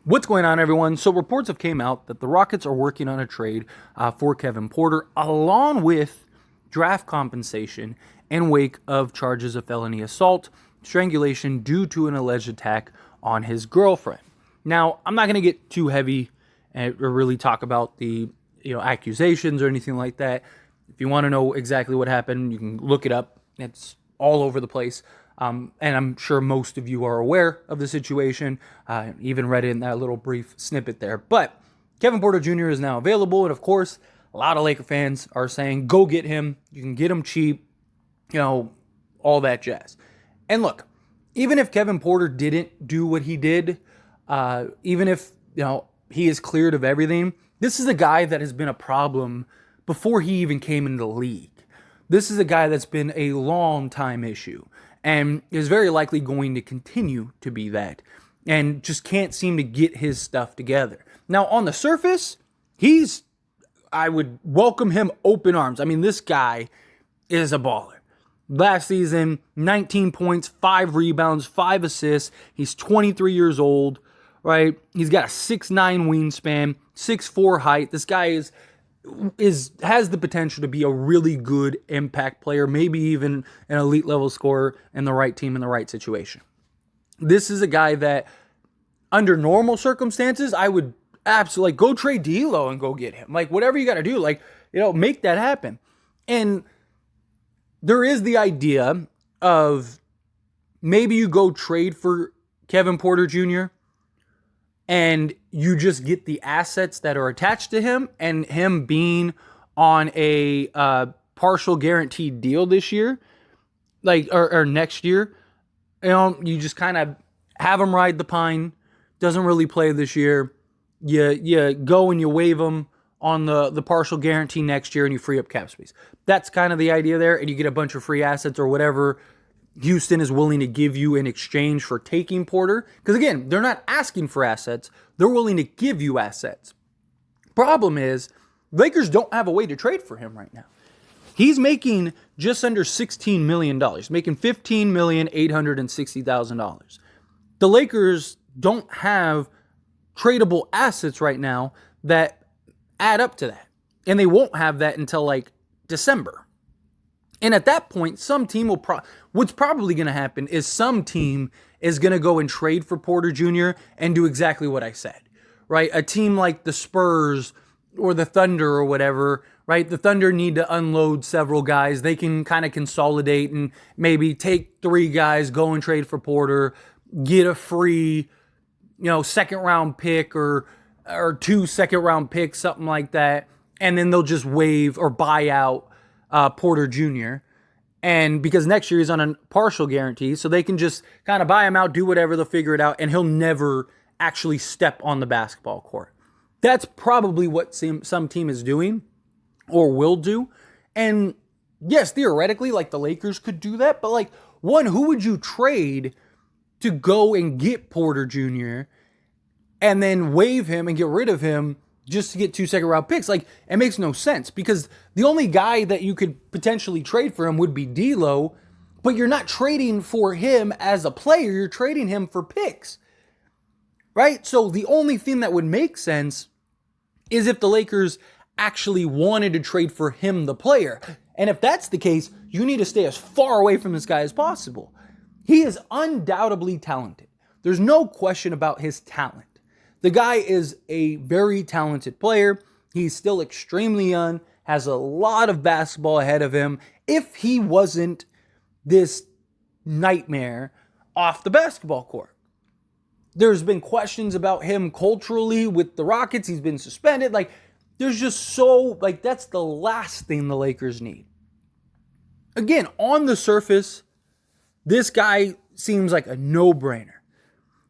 What's going on, everyone? So reports have came out that the Rockets are working on a trade for Kevin Porter, along with draft compensation in wake of charges of felony assault, strangulation due to an alleged attack on his girlfriend. Now, I'm not going to get too heavy and really talk about the accusations or anything like that. If you want to know exactly what happened, you can look it up. It's all over the place. And I'm sure most of you are aware of the situation. Even read it in that little brief snippet there. But Kevin Porter Jr. is now available. And of course, a lot of Laker fans are saying, go get him. You can get him cheap, all that jazz. And look, even if Kevin Porter didn't do what he did, even if, he is cleared of everything, this is a guy that has been a problem before he even came into the league. This is a guy that's been a long time issue and is very likely going to continue to be that, and just can't seem to get his stuff together. Now, on the surface, I would welcome him open arms. I mean, this guy is a baller. Last season, 19 points, 5 rebounds, 5 assists. He's 23 years old, right? He's got a 6'9" wingspan, 6'4" height. This guy has the potential to be a really good impact player, maybe even an elite level scorer in the right team in the right situation. This is a guy that, under normal circumstances, I would absolutely go trade D'Lo and go get him. Like, whatever you got to do, make that happen. And there is the idea of maybe you go trade for Kevin Porter Jr. and you just get the assets that are attached to him, and him being on a partial guaranteed deal this year, or next year. You just kind of have him ride the pine. Doesn't really play this year. You go and you waive him on the partial guarantee next year, and you free up cap space. That's kind of the idea there, and you get a bunch of free assets or whatever Houston is willing to give you in exchange for taking Porter. Because again, they're not asking for assets. They're willing to give you assets. Problem is, Lakers don't have a way to trade for him right now. He's making just under $16 million. Making $15,860,000. The Lakers don't have tradable assets right now that add up to that. And they won't have that until December. And at that point, some team what's probably going to happen is some team is going to go and trade for Porter Jr. and do exactly what I said, right? A team like the Spurs or the Thunder or whatever, right? The Thunder need to unload several guys. They can kind of consolidate and maybe take 3 guys, go and trade for Porter, get a free, second round pick or 2 second round picks, something like that. And then they'll just waive or buy out Porter Jr. And because next year he's on a partial guarantee, so they can just kind of buy him out, do whatever, they'll figure it out, and he'll never actually step on the basketball court. That's probably what some team is doing or will do. And yes, theoretically, the Lakers could do that, but who would you trade to go and get Porter Jr. and then waive him and get rid of him just to get 2 second round picks? It makes no sense, because the only guy that you could potentially trade for him would be D'Lo, but you're not trading for him as a player, you're trading him for picks, right? So the only thing that would make sense is if the Lakers actually wanted to trade for him, the player. And if that's the case, you need to stay as far away from this guy as possible. He is undoubtedly talented. There's no question about his talent. The guy is a very talented player. He's still extremely young, has a lot of basketball ahead of him. If he wasn't this nightmare off the basketball court. There's been questions about him culturally with the Rockets. He's been suspended. There's just that's the last thing the Lakers need. Again, on the surface, this guy seems like a no-brainer,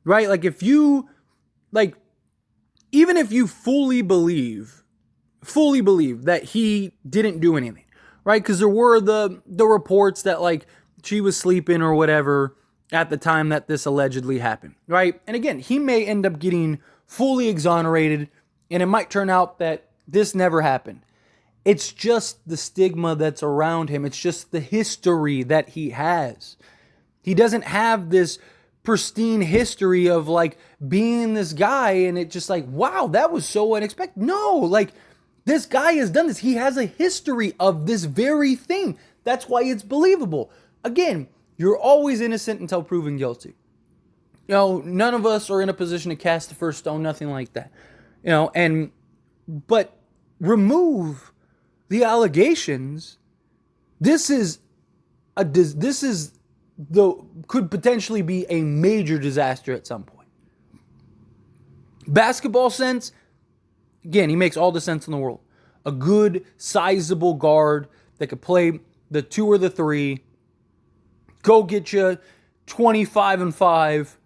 right? Even if you fully believe that he didn't do anything, right? Because there were the reports that she was sleeping or whatever at the time that this allegedly happened, right? And again, he may end up getting fully exonerated, and it might turn out that this never happened. It's just the stigma that's around him. It's just the history that he has. He doesn't have this pristine history of like being this guy, and it just like, wow, that was so unexpected. No, like this guy has done this. He has a history of this very thing. That's why it's believable. Again, you're always innocent until proven guilty. None of us are in a position to cast the first stone, nothing like that. But remove the allegations. This could potentially be a major disaster at some point. Basketball sense, again, he makes all the sense in the world. A good, sizable guard that could play the 2 or the 3, go get you 25 and 5.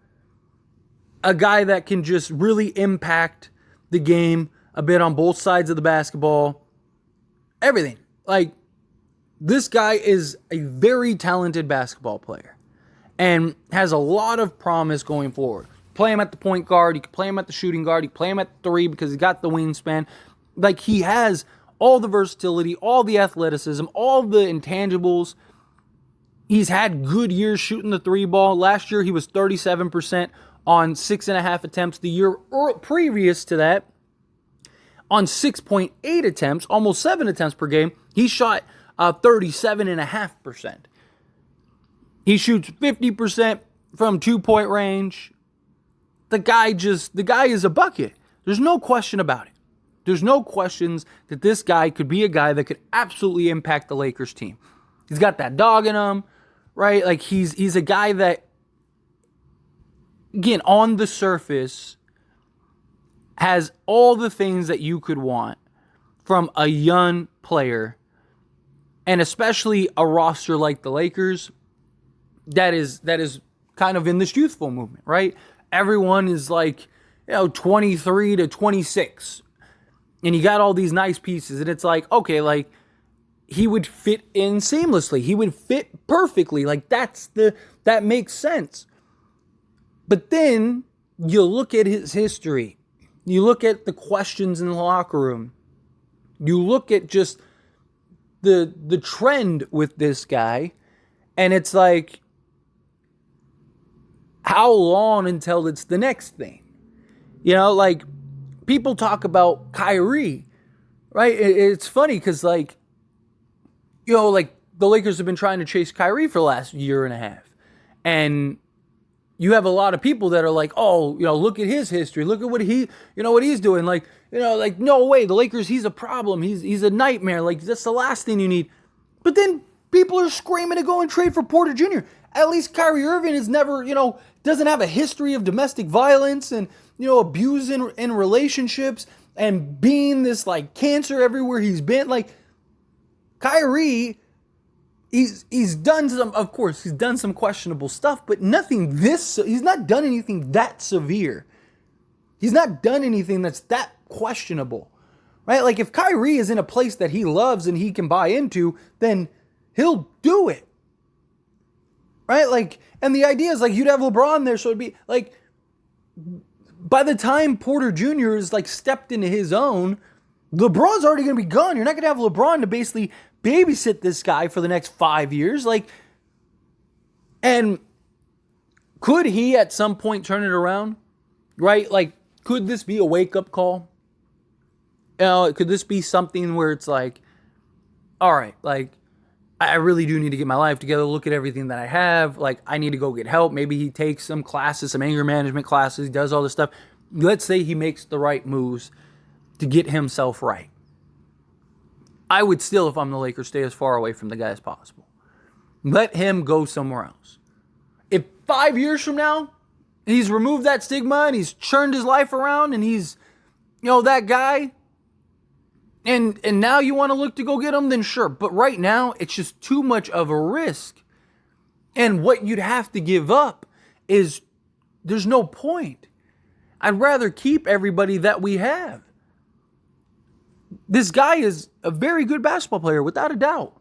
A guy that can just really impact the game a bit on both sides of the basketball. Everything. Like, this guy is a very talented basketball player and has a lot of promise going forward. Play him at the point guard. You can play him at the shooting guard. You can play him at the 3 because he's got the wingspan. Like, he has all the versatility, all the athleticism, all the intangibles. He's had good years shooting the 3 ball. Last year, he was 37% on 6.5 attempts. The year previous to that, on 6.8 attempts, almost 7 attempts per game, he shot 37.5%. He shoots 50% from 2-point range. The guy is a bucket. There's no question about it. There's no questions that this guy could be a guy that could absolutely impact the Lakers team. He's got that dog in him, right? Like, he's a guy that, again, on the surface, has all the things that you could want from a young player, and especially a roster like the Lakers that is kind of in this youthful movement, right? Everyone is like, 23 to 26. And you got all these nice pieces, and it's like, okay, like, he would fit in seamlessly. He would fit perfectly. Like, that makes sense. But then you look at his history. You look at the questions in the locker room. You look at just the trend with this guy, and it's like, how long until it's the next thing? Like, people talk about Kyrie, right? It's funny because, like, like, the Lakers have been trying to chase Kyrie for the last year and a half. And you have a lot of people that are like, oh, look at his history. Look at what he's doing. Like, no way, the Lakers, he's a problem. He's a nightmare. Like, that's the last thing you need. But then people are screaming to go and trade for Porter Jr. At least Kyrie Irving is never, doesn't have a history of domestic violence and, abuse in relationships and being this, like, cancer everywhere he's been. Like, Kyrie, he's done some questionable stuff, but he's not done anything that severe. He's not done anything that's that questionable, right? Like, if Kyrie is in a place that he loves and he can buy into, then he'll do it, right? Like, and the idea is, like, you'd have LeBron there, so it'd be like, by the time Porter Jr. is, like, stepped into his own, LeBron's already going to be gone. You're not going to have LeBron to basically babysit this guy for the next 5 years. Like, and could he at some point turn it around? Right? Like, could this be a wake-up call? Could this be something where it's like, all right, like, I really do need to get my life together, look at everything that I have, like, I need to go get help. Maybe he takes some classes, some anger management classes, he does all this stuff. Let's say he makes the right moves to get himself right. I would still, if I'm the Lakers, stay as far away from the guy as possible. Let him go somewhere else. If 5 years from now, he's removed that stigma and he's turned his life around and he's, that guy, and now you want to look to go get him, then sure. But right now, it's just too much of a risk. And what you'd have to give up is, there's no point. I'd rather keep everybody that we have. This guy is a very good basketball player, without a doubt.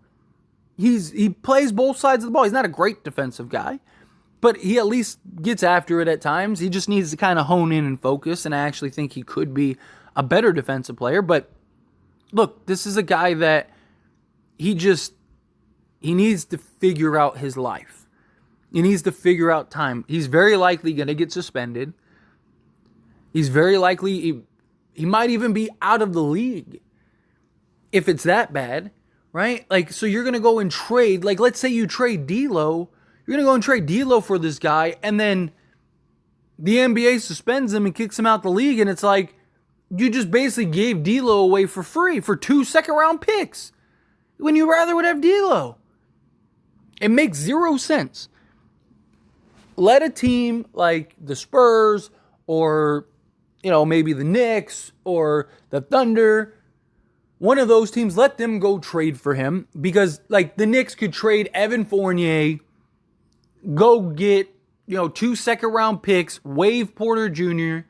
He plays both sides of the ball. He's not a great defensive guy, but he at least gets after it at times. He just needs to kind of hone in and focus, and I actually think he could be a better defensive player. But look, this is a guy that he needs to figure out his life. He needs to figure out time. He's very likely going to get suspended. He's very likely, he might even be out of the league if it's that bad, right? Like, so you're going to go and trade, like, let's say you trade D'Lo. You're going to go and trade D'Lo for this guy, and then the NBA suspends him and kicks him out the league, and it's like, you just basically gave D'Lo away for free for 2 second-round picks when you rather would have D'Lo. It makes zero sense. Let a team like the Spurs or, maybe the Knicks or the Thunder, one of those teams, let them go trade for him, because like the Knicks could trade Evan Fournier, go get, 2 second-round picks, waive Porter Jr.,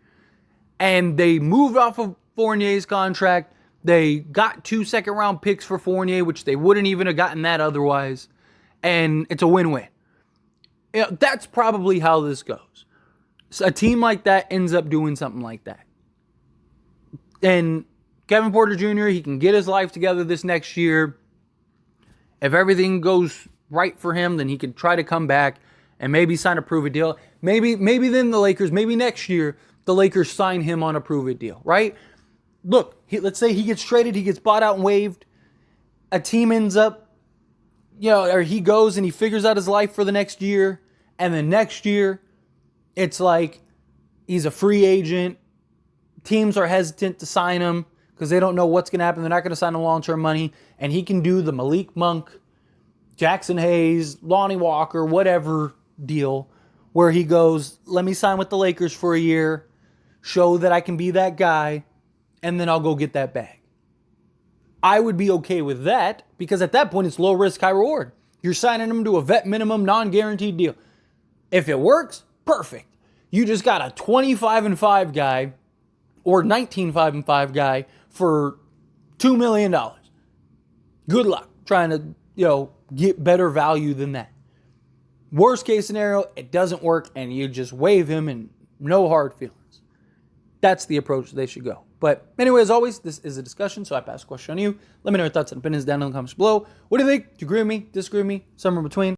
and they moved off of Fournier's contract. They got 2 second-round picks for Fournier, which they wouldn't even have gotten that otherwise. And it's a win-win. That's probably how this goes. So a team like that ends up doing something like that. And Kevin Porter Jr., he can get his life together this next year. If everything goes right for him, then he can try to come back and maybe sign a prove-it deal. Maybe then the Lakers, maybe next year, the Lakers sign him on a prove-it deal, right? Look, let's say he gets traded, he gets bought out and waived. A team ends up, or he goes and he figures out his life for the next year. And then next year, it's like he's a free agent. Teams are hesitant to sign him because they don't know what's going to happen. They're not going to sign him long-term money. And he can do the Malik Monk, Jackson Hayes, Lonnie Walker, whatever deal, where he goes, let me sign with the Lakers for a year, show that I can be that guy, and then I'll go get that bag. I would be okay with that, because at that point, it's low risk, high reward. You're signing him to a vet minimum, non-guaranteed deal. If it works, perfect. You just got a 25-5 guy or 19-5 guy for $2 million. Good luck trying to, get better value than that. Worst case scenario, it doesn't work and you just waive him and no hard feelings. That's the approach they should go. But anyway, as always, this is a discussion, so I pass the question on you. Let me know your thoughts and opinions down in the comments below. What do you think? Do you agree with me? Disagree with me? Somewhere in between?